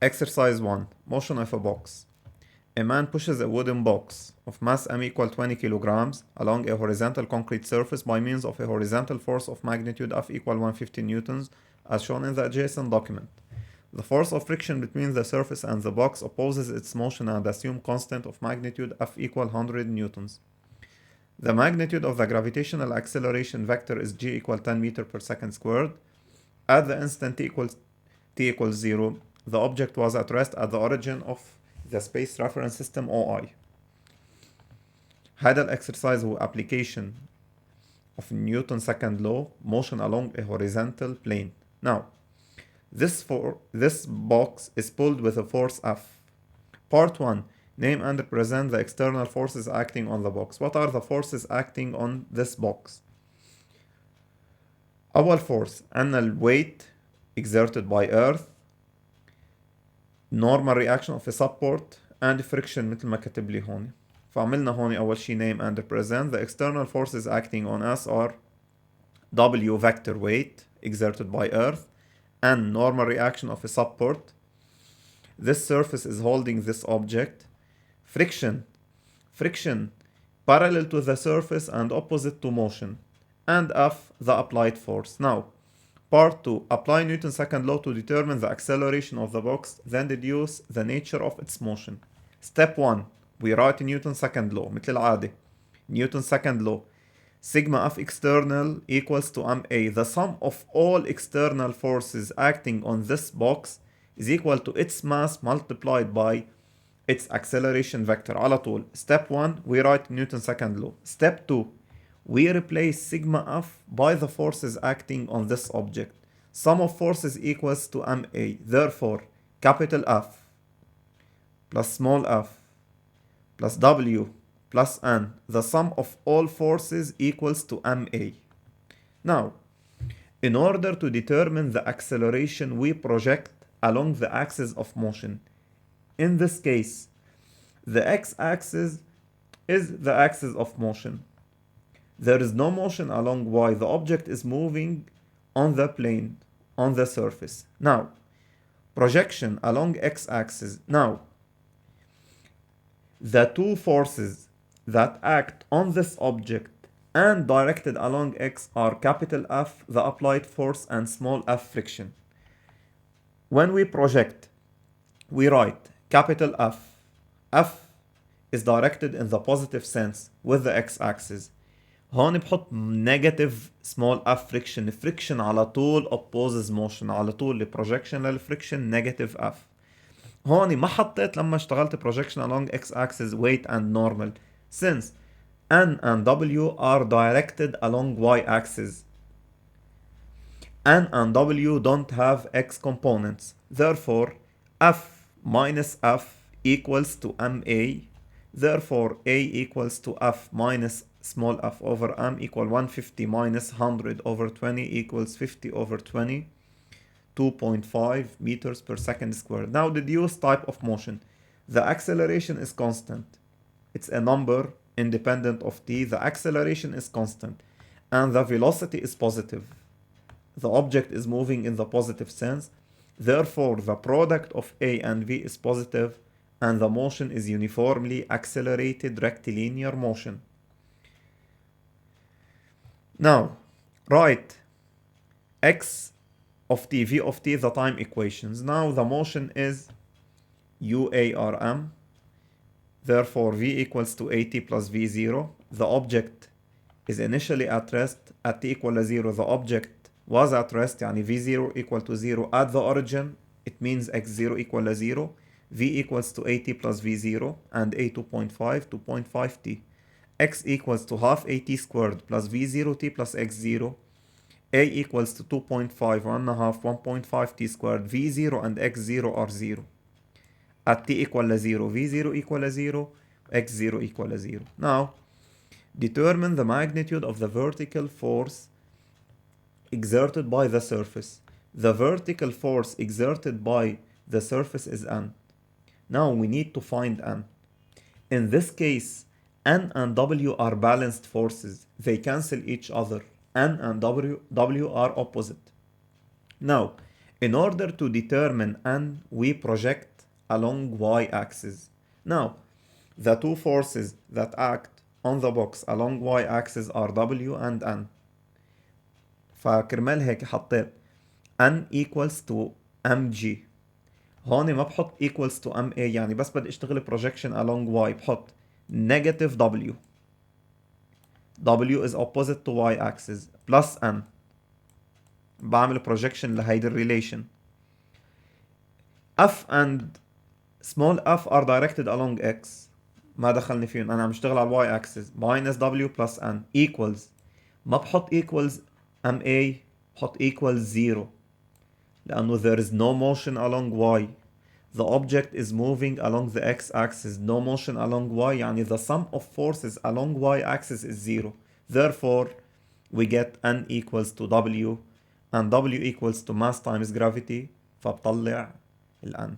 Exercise 1. Motion of a box. A man pushes a wooden box of mass m equal 20 kilograms along a horizontal concrete surface by means of a horizontal force of magnitude F equal 150 newtons as shown in the adjacent document. The force of friction between the surface and the box opposes its motion and assume constant of magnitude F equal 100 newtons. The magnitude of the gravitational acceleration vector is g equal 10 meter per second squared. At the instant t equals 0, the object was at rest at the origin of the space reference system OI. هذا الexercise هو application of Newton's second law, motion along a horizontal plane. Now, this box is pulled with a force F. Part 1. Name and represent the external forces acting on the box. What are the forces acting on this box? أول force عندنا الweight exerted by earth, normal reaction of a support, and friction مثل ما كتب لي هون. فعملنا هون أول شي name and represent. The external forces acting on us are W vector weight exerted by earth and normal reaction of a support. This surface is holding this object. Friction parallel to the surface and opposite to motion, and F the applied force. Now, part 2. Apply Newton's second law to determine the acceleration of the box, then deduce the nature of its motion. Step 1. We write Newton's second law مثل العادة. Newton's second law. Sigma F external equals to ma. The sum of all external forces acting on this box is equal to its mass multiplied by its acceleration vector على طول. Step 1. We write Newton's second law. Step 2. We replace sigma F by the forces acting on this object. Sum of forces equals to ma. Therefore, capital F plus small f plus W plus N. The sum of all forces equals to ma. Now, in order to determine the acceleration we project along the axis of motion, in this case, the x-axis is the axis of motion. There is no motion along y. The object is moving on the plane, on the surface. Now, projection along x-axis. Now, the two forces that act on this object and directed along x are capital F, the applied force, and small f, friction. When we project, we write capital F. F is directed in the positive sense with the x-axis. هون بحط negative small f friction. Friction على طول opposes motion. على طول projection للفriction negative f. هون ما حطيت لما اشتغلت projection along x-axis weight and normal, since N and W are directed along y-axis. N and W don't have x components. Therefore, F minus F equals to MA. Therefore, A equals to F minus small f over m equal 150 minus 100 over 20 equals 50 over 20. 2.5 meters per second squared. Now deduce type of motion. The acceleration is constant. It's a number independent of t. The acceleration is constant and the velocity is positive. The object is moving in the positive sense. Therefore, the product of A and V is positive and the motion is uniformly accelerated rectilinear motion. Now, write x of t, v of t, the time equations. Now the motion is UARM. Therefore, v equals to AT plus v0. The object is initially at rest at t equal to 0. The object was at rest, يعني v0 equal to 0 at the origin. It means x0 equal to 0. v equals to AT plus v0 and a 2.5 x equals to half AT squared plus v0t plus x0. A equals to 2.5, 1.5 t squared. v0 and x0 are 0. At t equal to 0, v0 equal to 0, x0 equal to 0. Now, determine the magnitude of the vertical force exerted by the surface. The vertical force exerted by the surface is N. Now we need to find N. In this case, N and W are balanced forces. They cancel each other. N and W are opposite. Now, In order to determine n, we project along y-axis. Now, the two forces that act on the box along y-axis are W and N. فكرمال هيك حطيت N equals to mg. هون ما بحط equals to ma، يعني بس بدي اشتغل projection along y بحط negative W. W is opposite to y-axis plus N. بعمل projection لهيدي الريليشن. F and small f are directed along x. ما دخلني فيهم، انا عم اشتغل على الواي اكسس. minus w plus n equals، ما بحط equals ma، بحط equals 0 لانه there is no motion along y. The object is moving along the x axis. No motion along y يعني the sum of forces along y axis is 0. Therefore we get n equals to w and w equals to mass times gravity، فبطلع ال n.